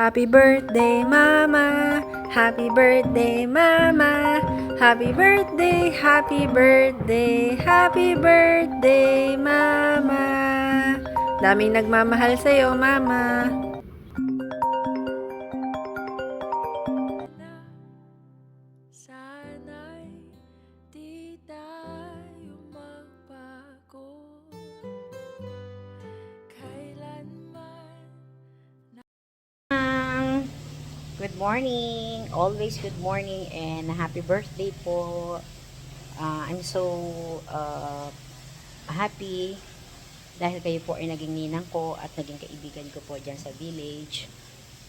Happy birthday, Mama. Happy birthday, Mama. Happy birthday, happy birthday, happy birthday, Mama. Daming nagmamahal sa'yo, Mama. Sana'y di tayo magbago kailanman. Good morning, always good morning, and happy birthday po. I'm so happy dahil kayo po ay naging ninang ko at naging kaibigan ko po dyan sa village.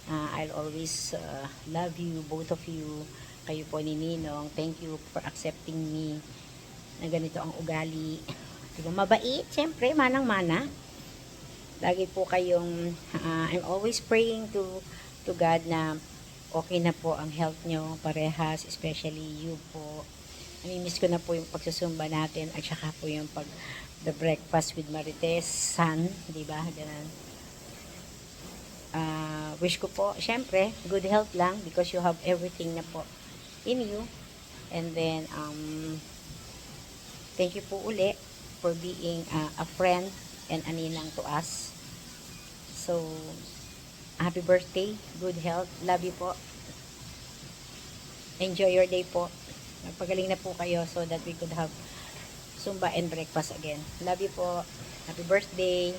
I'll always love you, both of you. Kayo po ni Ninong, thank you for accepting me na ganito ang ugali. Diba, mabait, syempre, manang-mana. Lagi po kayong, I'm always praying to God na okay na po ang health nyo, parehas, especially you po. Namimiss ko na po yung pagsusumba natin at saka po yung the breakfast with Marites San, di ba? Ganun. Wish ko po, syempre, good health lang because you have everything na po in you. And then, thank you po uli for being a friend and a ninang to us. So, happy birthday, good health, love you po. Enjoy your day po. Magpagaling na po kayo so that we could have Zumba and breakfast again. Love you po. Happy birthday.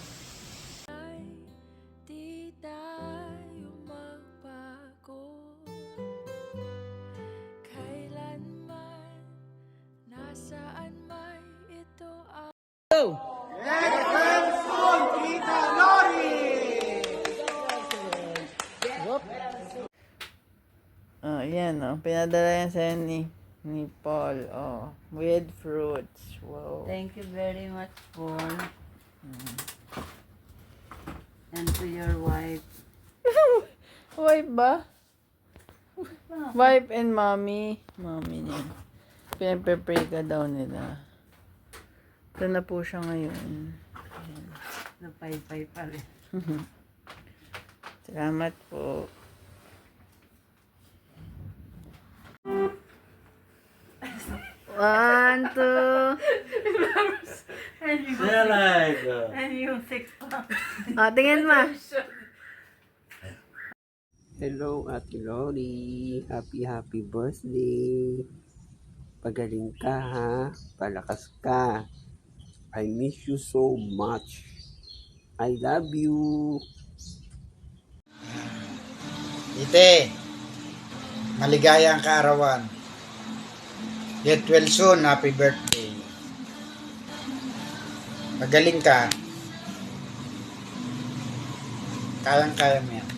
Di tayo magbago kailanman, nasaan man ito ang Oh, yan, oh. Pinadala yan sa'yo ni Paul, oh. With fruits. Wow. Thank you very much, Paul. And to your wife. Wife ba? Wife and mommy. Mommy niya. Pinapre-pray ka daw nila. Ito na po siya ngayon. Ayan. Napay-pay pa rin. Salamat po. One, two. And yung 6 pa. Tingin mo. Hello, Ate Lori. Happy birthday. Pagaling ka, ha? Palakas ka. I miss you so much. I love you. Ite, maligayang kaarawan. Get well soon, happy birthday. Magaling ka. Kayang-kaya mo yan.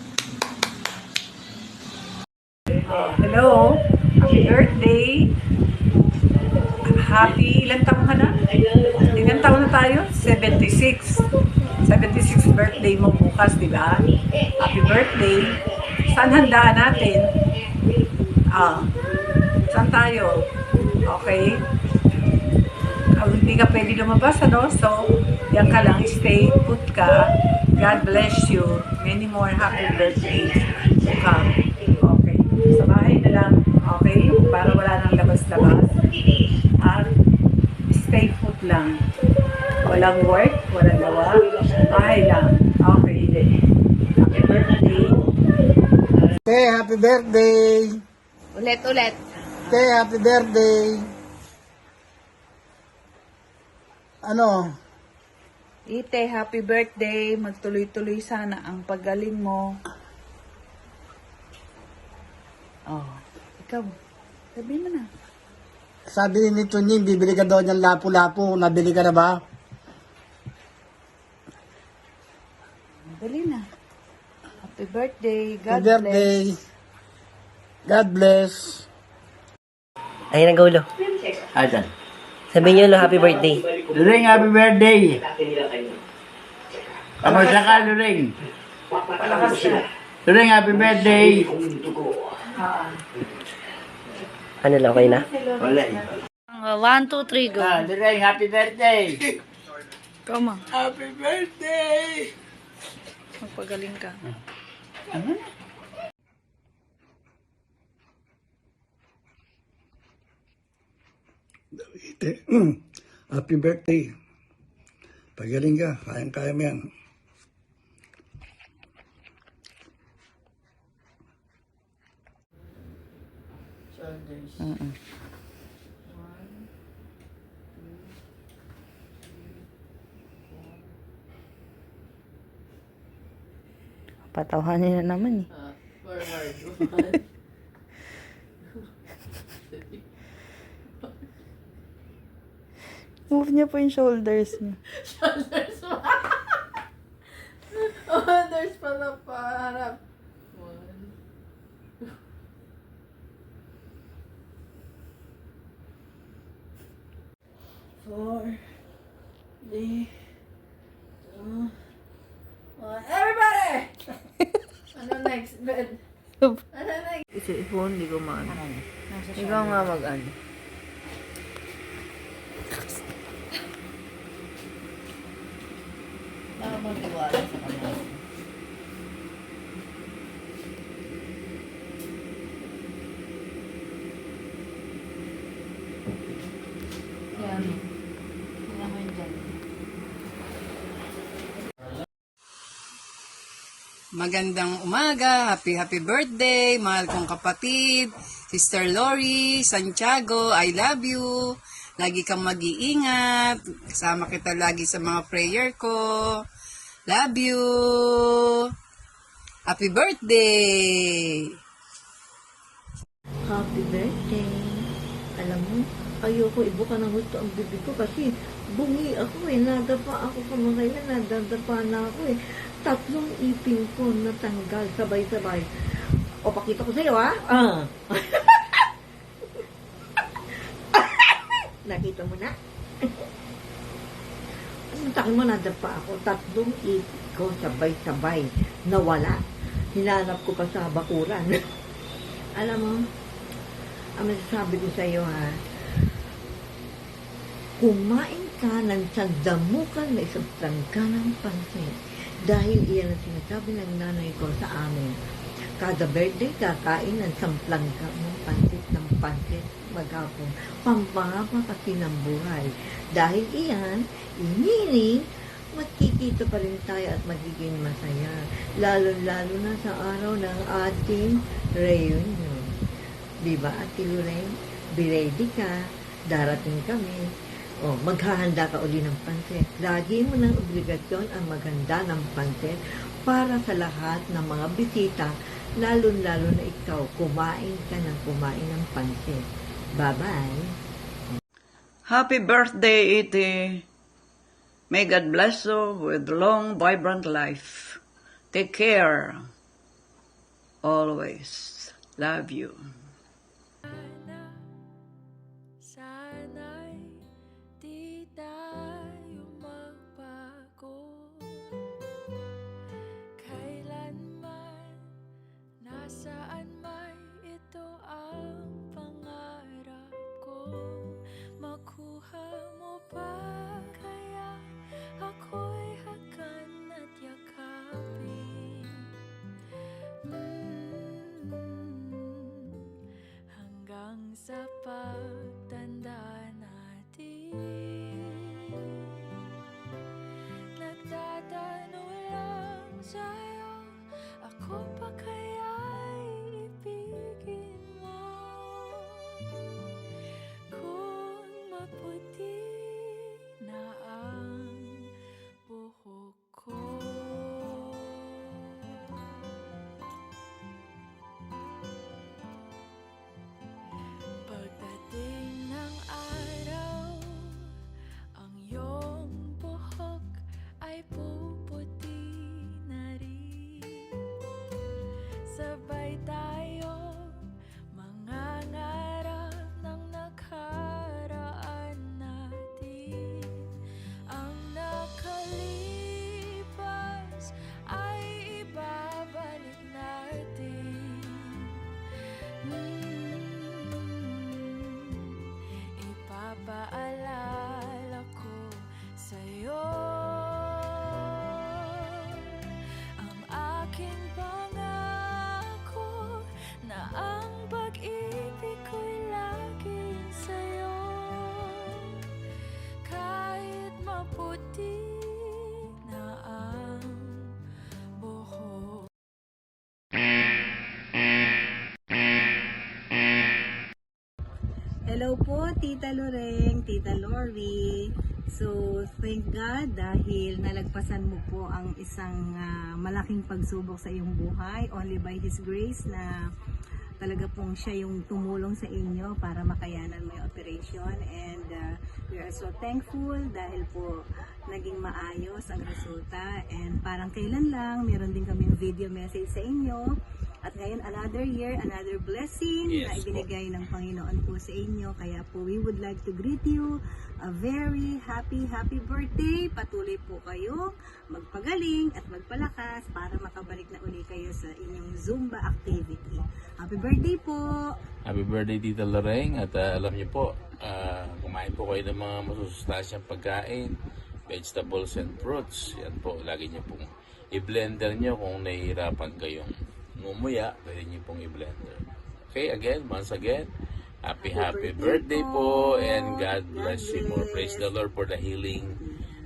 Hello, happy birthday. Happy, ilan taon ka na? Ilan taon na tayo? 76. 76 birthday mo bukas, di ba? Happy birthday. Saan handaan natin? Saan tayo? Okay. Hindi ka pwede lumabas, ano? So, yan ka lang. Stay put ka. God bless you. Many more happy birthdays to come. Okay. Sa bahay na lang. Okay? Para wala nang labas-labas. At stay put lang. Walang work, walang gawa. Bahay lang. Okay. Happy birthday. Okay, happy birthday. Ulit. Okay, happy birthday. Ano? Ite, happy birthday. Magtuloy-tuloy sana ang paggaling mo. Oh, ikaw. Sabi mo na. Sabi ni Tunying, bibili ka daw ng lapu-lapu. Nabili ka na ba? Dali na. Happy birthday. Happy God birthday. bless. God bless. Ayun ang gulo. Asan? Sabihin nyo, happy birthday. Luring, happy birthday. Kamusta ka, Luring? Luring, happy birthday. Ano lang, okay na? Wala. 1, 2, 3, go. Luring, happy birthday. Come on. Happy birthday. Magpagaling ka. birthday. Happy birthday. Pagaling ka. Kayang-kaya mo yan. Patawanin na naman eh. Move niya po yung shoulders niya. Shoulders pala parap. 4, 3, 2, 1. Everybody! Ano next? Bed. Ano next? Kasi phone, di ko maano. Nasa Ikaw nga mag-ano. Baka magtiwala sa kanila. Yan. Tingnan mo yun dyan. Magandang umaga, happy birthday, mahal kong kapatid, Sister Lori, Santiago, I love you. Lagi kang mag-iingat, kasama kita lagi sa mga prayer ko. Love you. Happy birthday. Happy birthday. Alam mo, ayoko ibuka ng gusto ang bibig ko kasi bungi ako eh. Nadapa ako kamakayan, nadadapa na ako eh. 3 ipin ko natanggal sabay-sabay. O, pakita ko sa'yo ha. Nakita mo na? Ang takin mo, nadapa ako. 3 ipin ko sabay-sabay. Nawala. Hinanap ko pa sa bakuran. Alam mo, ang masasabi ko sa'yo ha, kumain ka ng sandamukan na isang trangka ng pansin. Dahil iyan ang sinasabi ng nanay ko sa amin. Kada birthday, kakain ng samplangka ng pansit maghapon. Pampahaba kasi ng buhay. Dahil iyan, meaning, magkikita pa rin tayo at magiging masaya. Lalo-lalo na sa araw ng ating reunion. Diba, Ate Lorraine? Be ready ka. Darating kami. O, maghahanda ka uli ng pansit. Lagi mo ng obligasyon ang maghanda ng pansit para sa lahat ng mga bisita, lalo-lalo na ikaw, kumain ka ng kumain ng pansit. Bye-bye! Happy birthday, Iti! May God bless you with long, vibrant life. Take care. Always. Love you. Sana'y di tayo magbago. Kailanman, nasaan man ito ang pangarap ko. Makuha mo pa kaya ako'y hakan at yakapin. Hanggang sa pagtanda natin, nagtatanong lang sa'yo, ako pa kaya'y Hello po, Tita Loreng, Tita Lori. So, thank God dahil nalagpasan mo po ang isang malaking pagsubok sa iyong buhay. Only by His grace na talaga pong siya yung tumulong sa inyo para makayanan mo yung operation. And we are so thankful dahil po naging maayos ang resulta. And parang kailan lang, meron din kami video message sa inyo. At ngayon, another year, another blessing na ibinigay ng Panginoon po sa inyo. Kaya po, we would like to greet you a very happy birthday. Patuloy po kayo magpagaling at magpalakas para makabalik na uli kayo sa inyong Zumba activity. Happy birthday po! Happy birthday, Tita Loreng. At alam niyo po, kumain po kayo ng mga masusustansyang pagkain, vegetables and fruits. Yan po, lagi niyo pong i-blender niyo kung nahihirapan kayong ngumuya, pwede niyo pong i-blender. Okay, again, once again, happy birthday po, and God bless you more. Praise the Lord for the healing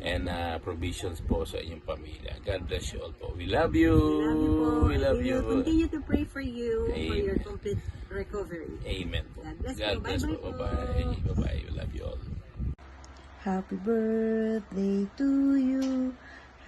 and provisions po sa inyong pamilya. God bless you all po. We love you. We love you. We will continue to pray for you for your complete recovery. Amen po. God bless you. Bye-bye. Bye-bye. We love you all. Happy birthday to you.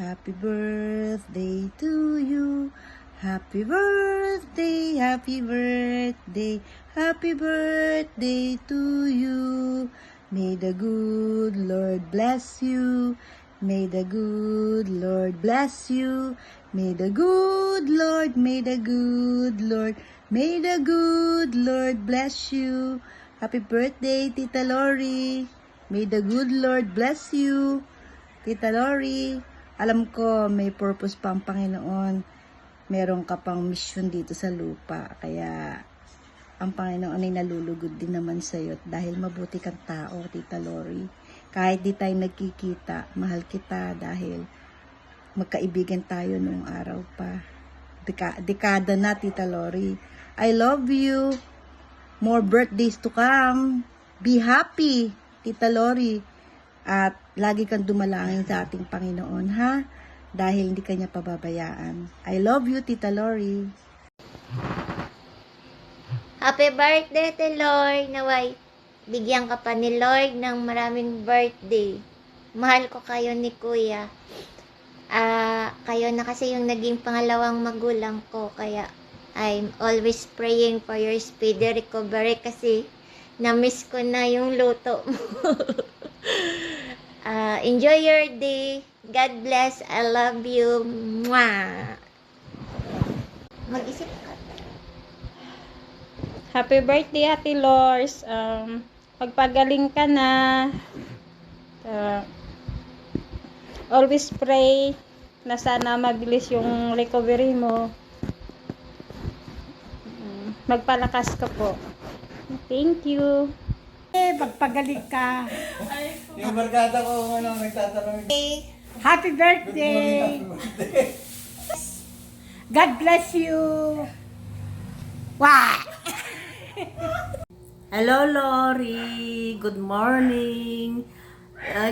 Happy birthday to you. Happy birthday, happy birthday, happy birthday to you. May the good Lord bless you. May the good Lord bless you. May the good Lord, may the good Lord, may the good Lord bless you. Happy birthday, Tita Lori. May the good Lord bless you. Tita Lori, alam ko may purpose pa ang Panginoon. Meron ka pang mission dito sa lupa. Kaya, ang Panginoon ay nalulugod din naman sa'yo. Dahil mabuti kang tao, Tita Lori. Kahit di tayo nagkikita, mahal kita dahil magkaibigan tayo noong araw pa. Dekada na, Tita Lori. I love you. More birthdays to come. Be happy, Tita Lori. At lagi kang dumalangin sa ating Panginoon, ha? Dahil hindi kanya pababayaan. I love you, Tita Lori. Happy birthday, Tita Lord. Naway, bigyan ka pa ni Lord ng maraming birthday. Mahal ko kayo ni Kuya. Kayo na kasi yung naging pangalawang magulang ko. Kaya, I'm always praying for your speedy recovery kasi na-miss ko na yung luto mo. Enjoy your day. God bless. I love you. Mwah! Mag-isip ka. Happy birthday, Ate Lors. Pagpagaling ka na. Always pray na sana mabilis yung recovery mo. Magpalakas ka po. Thank you. Magpagaling ka. Yung barkada ko, nagtatanong. Happy birthday! God bless you! Wow! Hello, Lori. Good morning.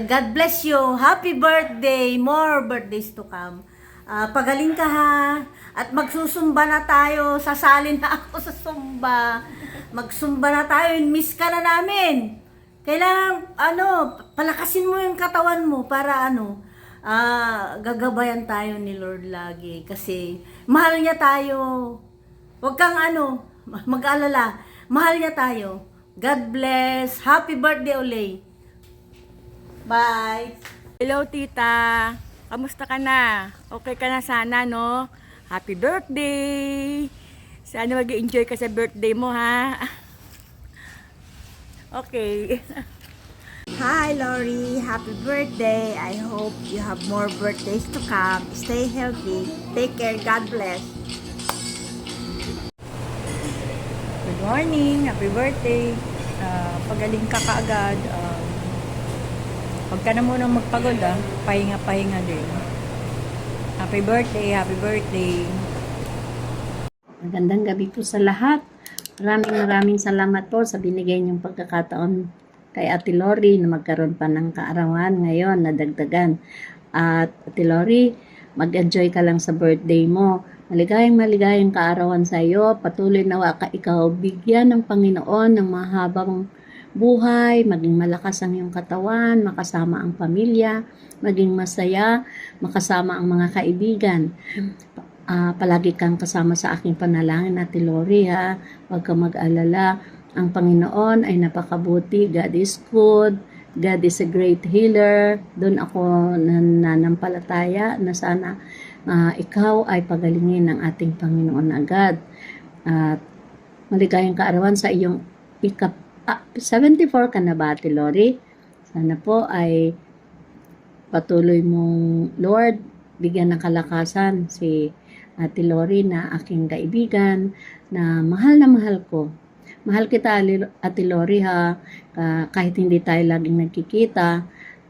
God bless you. Happy birthday. More birthdays to come. Pagaling ka ha. At magsusumba na tayo. Sasalin na ako sa sumba. Magsumba na tayo. Miss ka na namin. Kailangan, palakasin mo yung katawan mo para gagabayan tayo ni Lord lagi kasi mahal niya tayo. Huwag kang mag-alala. Mahal niya tayo. God bless. Happy birthday, Olay. Bye. Hello, tita. Kamusta ka na? Okay ka na sana, no? Happy birthday. Sana mag-enjoy ka sa birthday mo, ha? Okay. Hi, Lori. Happy birthday. I hope you have more birthdays to come. Stay healthy. Take care. God bless. Good morning. Happy birthday. Pagaling ka kaagad. Huwag ka na munang magpagod, Pahinga-pahinga din. Happy birthday. Happy birthday. Magandang gabi po sa lahat. Maraming salamat po sa binigay niyong pagkakataon kay Ate Lori na magkaroon pa ng kaarawan ngayon na dagdagan. At Ate Lori, mag-enjoy ka lang sa birthday mo. Maligayang kaarawan sa iyo. Patuloy nawa ka ikaw bigyan ng Panginoon ng buhay, maging malakas ang iyong katawan, makasama ang pamilya, maging masaya, makasama ang mga kaibigan. Palagi kang kasama sa aking panalangin, Ate Lori, ha. Huwag kang mag-alala. Ang Panginoon ay napakabuti. God is good. God is a great healer. Doon ako nananampalataya na sana ikaw ay pagalingin ng ating Panginoon agad. At maligayang kaarawan sa iyong 74 ka na ba, Ate Lori? Sana po ay patuloy mong, Lord, bigyan ng kalakasan si Ate Lori na aking kaibigan na mahal ko. Mahal kita, Ate Lori, ha. Kahit hindi tayo laging nagkikita,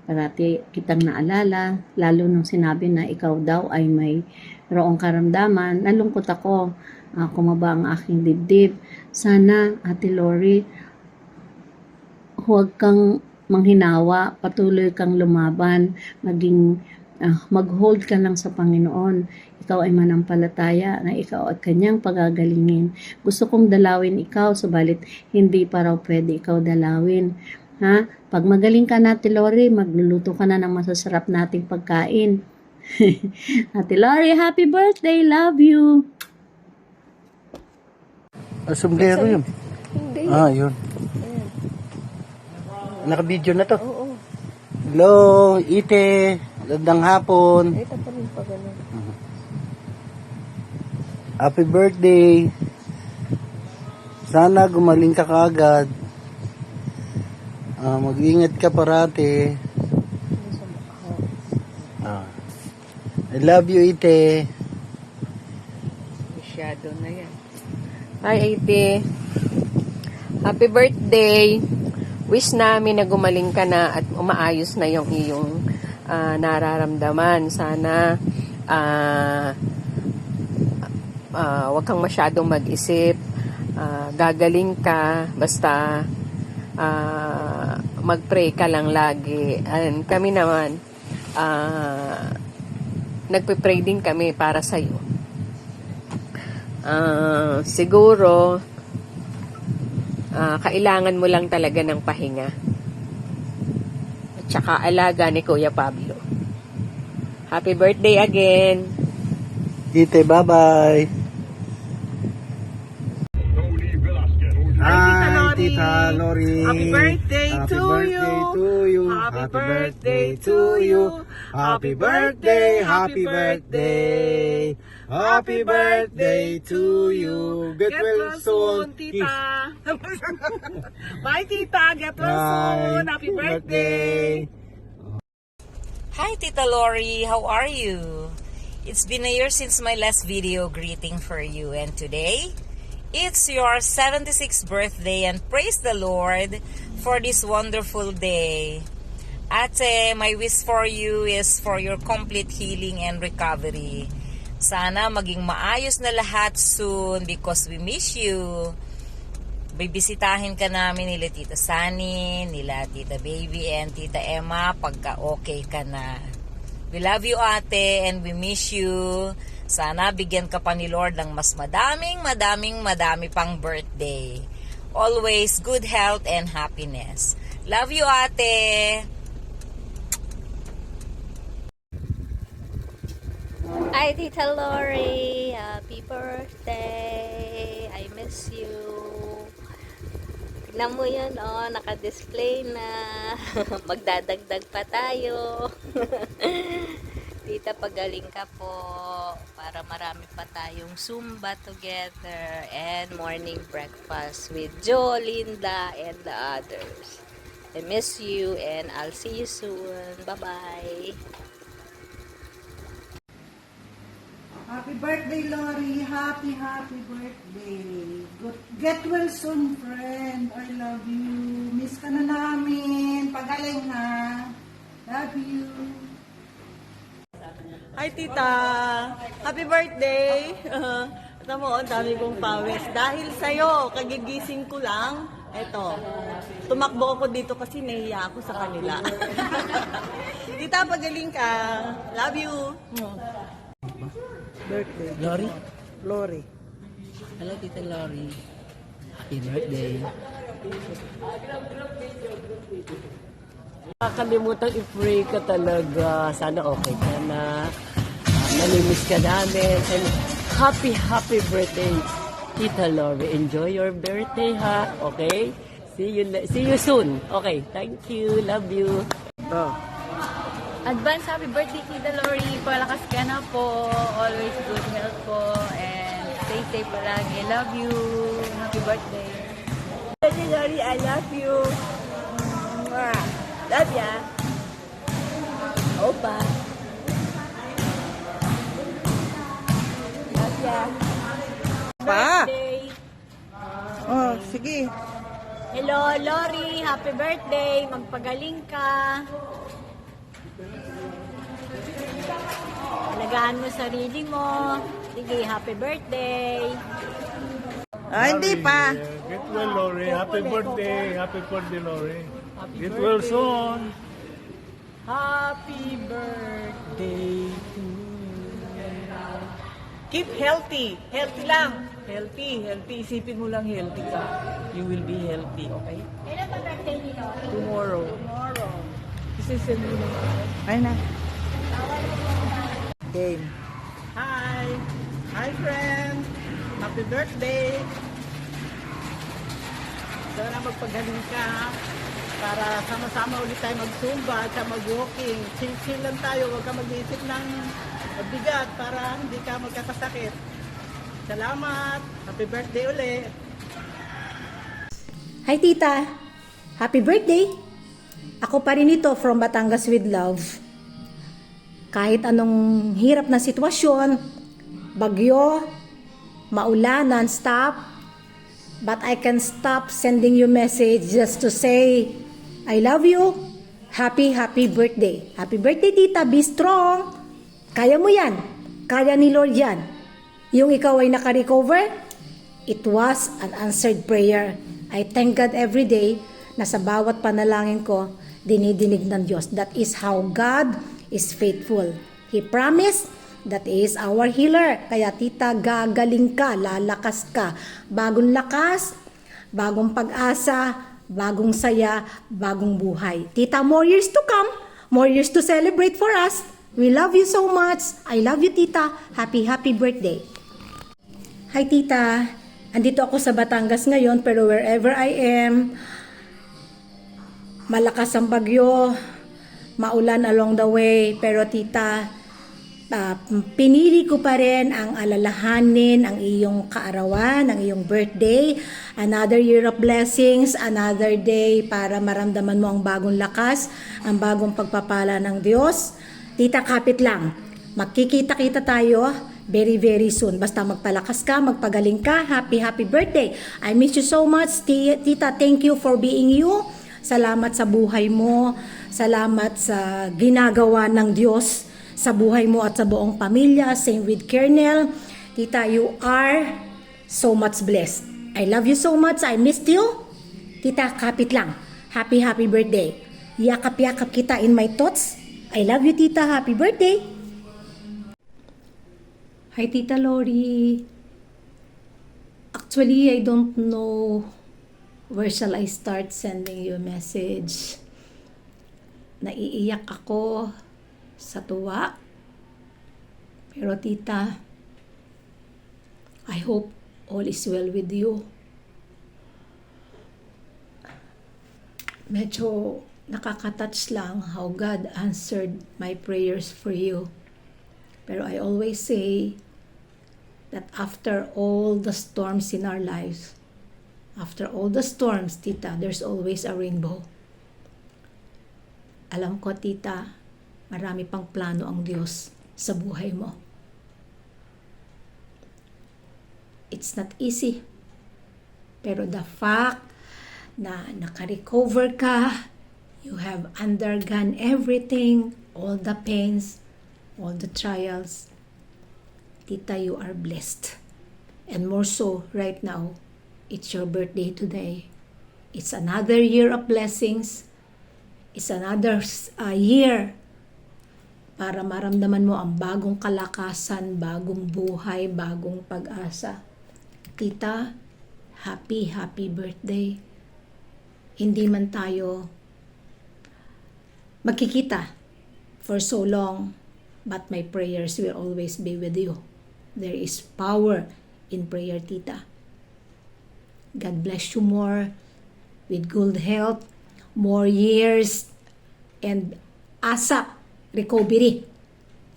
parati kitang naalala, lalo nung sinabi na ikaw daw ay may roong karamdaman. Nalungkot ako, kumaba ang aking dibdib. Sana, Ate Lori, huwag kang manghinawa, patuloy kang lumaban, mag-hold ka lang sa Panginoon. Ikaw ay manampalataya na ikaw at kanyang pagagalingin. Gusto kong dalawin ikaw, subalit hindi pa raw pwede ikaw dalawin. Ha? Pag magaling ka na, Ate Lori, magluluto ka na ng masasarap nating pagkain. Ate Lori, happy birthday! Love you! Sombrero yun. Hindi. Yun. Naka-video na to. Oo. Hello, Ite. Magandang hapon. Ito pa rin pa ganun. Happy birthday. Sana gumaling ka kaagad. Mag-ingat ka parati. I love you, Ite. Masyado na yan. Hi, Ate. Happy birthday. Wish namin na gumaling ka na at umaayos na yung iyong nararamdaman. Sana wag kang masyadong mag-isip. Gagaling ka. Basta mag-pray ka lang lagi. And kami naman, nagpe-pray din kami para sa'yo. Siguro, kailangan mo lang talaga ng pahinga. At saka alaga ni Kuya Pablo. Happy birthday again! Ite, bye-bye! Hi, Tita Lori! Happy birthday to you! Happy birthday to you! Happy birthday! Happy birthday! Happy birthday to you! Get well soon, Tita! Bye, Tita! Get well soon! Happy birthday! Hi, Tita Lori. How are you? It's been a year since my last video greeting for you, and today, it's your 76th birthday, and praise the Lord for this wonderful day. Ate, my wish for you is for your complete healing and recovery. Sana maging maayos na lahat soon because we miss you. Bibisitahin ka namin nila Tita Sunny, nila Tita Baby, and Tita Emma pagka okay ka na. We love you, ate, and we miss you. Sana bigyan ka pa ni Lord ng mas madami pang birthday. Always good health and happiness. Love you, ate. Hi, Tita Lori. Happy birthday. I miss you. Tignan mo yun, oh. Naka-display na. Magdadagdag pa tayo. Tita, pagaling ka po. Para marami pa tayong Zumba together. And morning breakfast with Joe, Linda, and the others. I miss you and I'll see you soon. Bye-bye. Happy birthday, Lori. Happy birthday. Get well soon, friend. I love you. Miss ka na namin. Pagaling, ha. Love you. Hi, Tita! Happy birthday! Ito mo, ang dami kong pawis. Dahil sa'yo, kagigising ko lang, eto, tumakbo ako dito kasi nahiya ako sa kanila. Tita, pagaling ka. Love you! Birthday. Lori? Lori. Hello, Tita Lori. Happy birthday. Nakakalimutan i-pray ka talaga. Sana okay ka na. Namimiss ka namin. And happy birthday, Tita Lori. Enjoy your birthday, ha? Okay? See you soon. Okay, thank you. Love you. Advance happy birthday, Tita Lori. Palakas ka na po. Always good health po. And stay safe palagi. Love you. Happy birthday. Tita Lori, I love you. Mwah. Love ya. Opa. Love ya. Pa. Birthday. Oh, sige. Hello, Lori. Happy birthday. Magpagaling ka. Alagaan mo sarili mo. Sige, happy birthday. Hindi pa. Get well, Lori. Happy birthday. Happy birthday, Lori. Get well soon. Happy birthday to you. Keep healthy. Healthy lang. Healthy. Isipin mo lang healthy ka. You will be healthy, okay? Kailan ba birthday ni Lori? Tomorrow. Isisend mo lang. Ayun na. Game. Hi! Hi, friend! Happy birthday! Sana magpagaling ka, ha? Para sama-sama ulit tayo mag-zumba at mag-walking. Chill-chill lang tayo, huwag ka mag-iisip ng bigat para hindi ka magkakasakit. Salamat! Happy birthday ulit! Hi tita! Happy birthday! Ako pa rin ito from Batangas with Love. Kahit anong hirap na sitwasyon, bagyo, maulan, non-stop, but I can stop sending you message just to say, I love you. Happy birthday. Happy birthday, tita. Be strong. Kaya mo yan. Kaya ni Lord yan. Yung ikaw ay naka-recover, it was an answered prayer. I thank God every day na sa bawat panalangin ko, dinidinig ng Diyos. That is how God is faithful. He promised that is our healer. Kaya tita, gagaling ka, lalakas ka. Bagong lakas, bagong pag-asa, bagong saya, bagong buhay. Tita, more years to come, more years to celebrate for us. We love you so much. I love you, tita. Happy birthday. Hi, tita. Andito ako sa Batangas ngayon, pero wherever I am, malakas ang bagyo, maulan along the way, pero tita, pinili ko pa rin ang alalahanin ang iyong kaarawan, ang iyong birthday, another year of blessings, another day para maramdaman mo ang bagong lakas, ang bagong pagpapala ng Diyos. Tita, kapit lang. Magkikita-kita tayo very soon. Basta magpalakas ka, magpagaling ka. Happy birthday. I miss you so much, tita. Thank you for being you. Salamat sa buhay mo. Salamat sa ginagawa ng Diyos sa buhay mo at sa buong pamilya. Same with Kernel. Tita, you are so much blessed. I love you so much. I missed you. Tita, kapit lang. Happy birthday. Yakap-yakap kita in my thoughts. I love you, tita. Happy birthday. Hi, Tita Lori. Actually, I don't know where shall I start sending you a message. Naiiyak ako sa tuwa. Pero tita, I hope all is well with you. Medyo nakaka-touch lang how God answered my prayers for you. Pero I always say that after all the storms in our lives, after all the storms, tita, there's always a rainbow. Alam ko, tita, marami pang plano ang Diyos sa buhay mo. It's not easy. Pero the fact na naka-recover ka, you have undergone everything, all the pains, all the trials, tita, you are blessed. And more so, right now, it's your birthday today. It's another year of blessings. It's another year para maramdaman mo ang bagong kalakasan, bagong buhay, bagong pag-asa. Tita, happy birthday. hindi man tayo magkikita for so long, but my prayers will always be with you. There is power in prayer, tita. God bless you more with good health, more years, and ASAP recovery.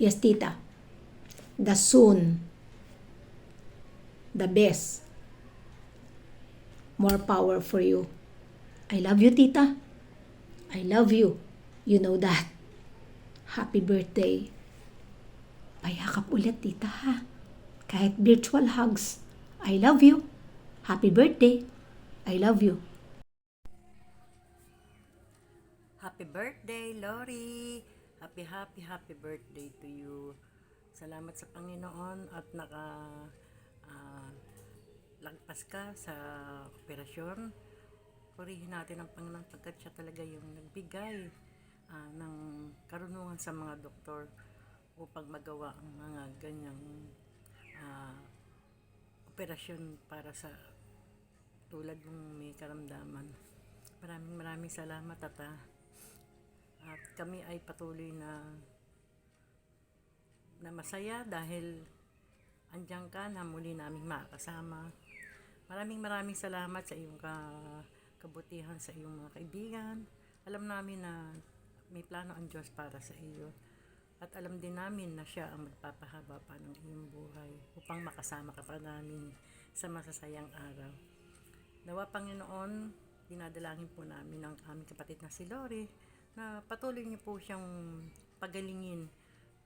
Yes, tita. The soon, the best, more power for you. I love you, tita. I love you. You know that. Happy birthday. Payakap ulit, tita, ha? Kahit virtual hugs. I love you. Happy birthday. I love you. Happy birthday, Lori! Happy birthday to you. Salamat sa Panginoon at lagpas ka sa operasyon. Purihin natin ang Panginoon pagkat siya talaga yung nagbigay ng karunungan sa mga doktor upang magawa ang mga ganyang operasyon para sa tulad mong may karamdaman. Maraming salamat at kami ay patuloy na masaya dahil andyan ka na muli naming makakasama. Maraming salamat sa iyong kabutihan sa iyong mga kaibigan. Alam namin na may plano ang Diyos para sa iyo. At alam din namin na siya ang magpapahaba pa ng iyong buhay upang makasama ka pa namin sa masasayang araw. Nawa Panginoon, dinadalangin po namin ang aming kapatid na si Lori na patuloy niyo po siyang pagalingin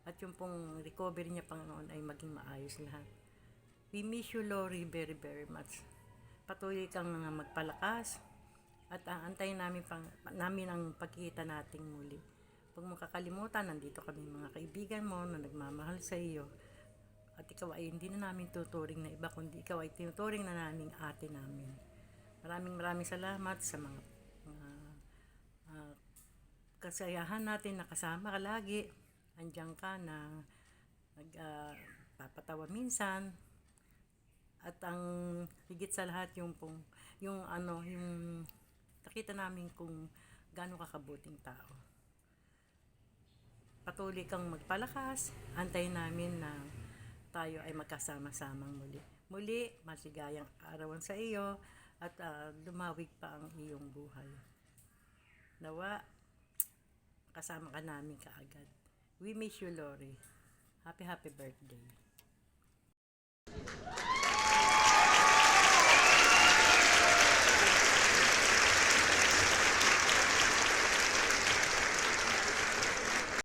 at yung pong recovery niya Panginoon ay maging maayos lahat. We miss you, Lori, very much. Patuloy kang magpalakas at antayin namin ang pagkikita nating muli. Huwag mo kakalimutan, nandito kami mga kaibigan mo na nagmamahal sa iyo. At ikaw ay hindi na namin tuturing na iba, kundi ikaw ay tinuturing na naming ate namin. Maraming salamat sa mga kasayahan natin na kasama ka lagi. Andiyan ka na nagpapatawa minsan. At ang higit sa lahat yung nakita namin kung gaano kakabuting tao. Patuloy kang magpalakas, antayin namin na tayo ay magkasama-samang muli. Muli, masigayang arawan sa iyo at lumawig pa ang iyong buhay. Nawa, kasama ka namin kaagad. We miss you, Lori. Happy birthday.